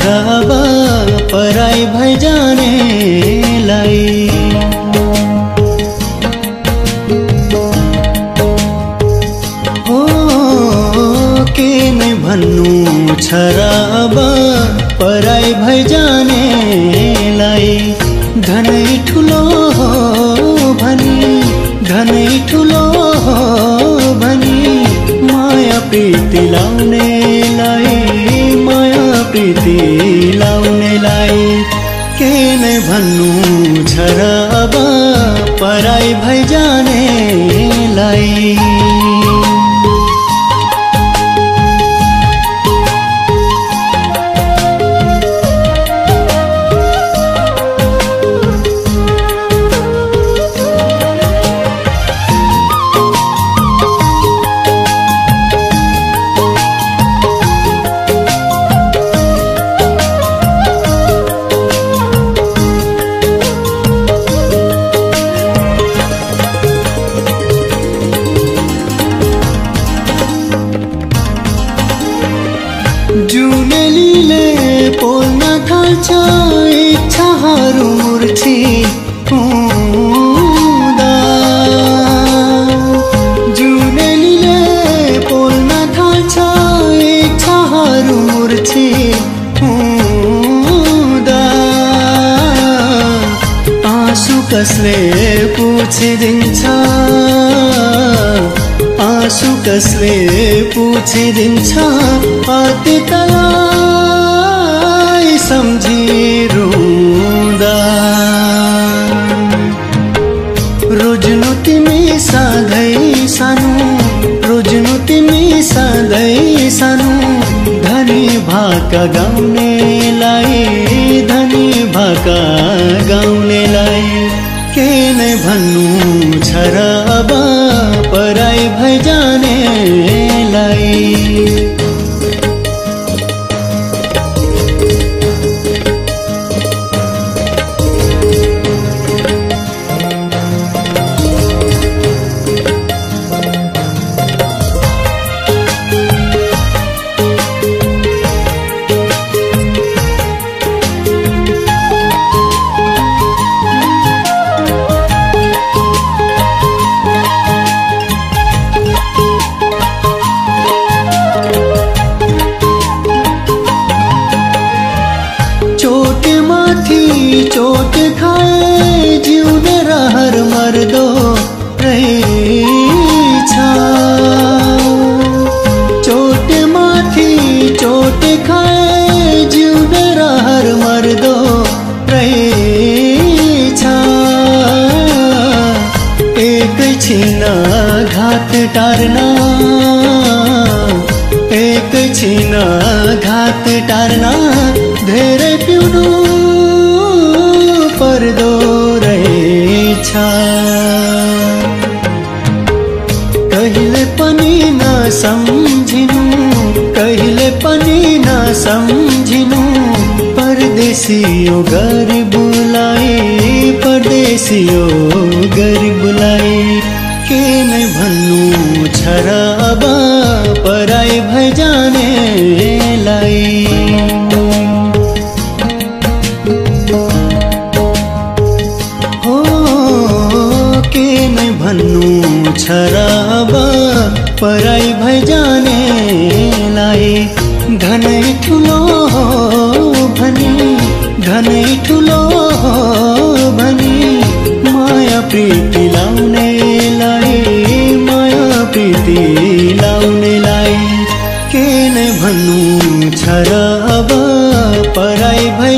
अब पराई भई जानेलाई। के नै भन्नु छ र अब पराई भई जानेलाई। धनै ठुलो हो भनी, धनै ठुलो हो भनी माया प्रीति लाउनेलाई, माया प्रीति लाउनेलाई। के नै भन्नु छ र अब पराई भई जानेलाई। जुनेलीले पोल्न थाल्छ इच्छाहरू मूर्छित हुँदा। जुनेलीले पोल्न थाल्छ इच्छाहरू मूर्छित हुँदा। आँसु कसले पुछिदिन्छ, आँसु कसले पुछिदिन्छ अतीतलाई सम्झी रुँदा। रोज्नु तिमी सधैँ सानो, रोज्नु तिमी सधैँ सानो। धनी भाका गाउनेलाई, धनी भाका गाउनेलाई। के नै भन्नु छ र अब पराई भई जानेलाई। चोट खाए जिउने रहर मर्दो रहेछ। चोट माथि चोट खाए जिउने रहर मर्दो रहेछ। एकैछिन घात टार्न, एकैछिन घात टार्न धेरै पिउनु पर्दो रहेछ। कहिले पनि नसम्झिनु, कहिले पनि नसम्झिनु परदेशियो गरिबलाई, परदेशियो गरिबलाई। के नै भन्नु छ र अब पराई भई जानेलाई। भन्नु छ र अब पराई भई जानेलाई। धनै ठुलो हो भनी, धनै ठुलो हो भनी माया प्रीति लाउनेलाई, माया प्रीति लाउनेलाई। के नै भन्नु छ र अब पराई भई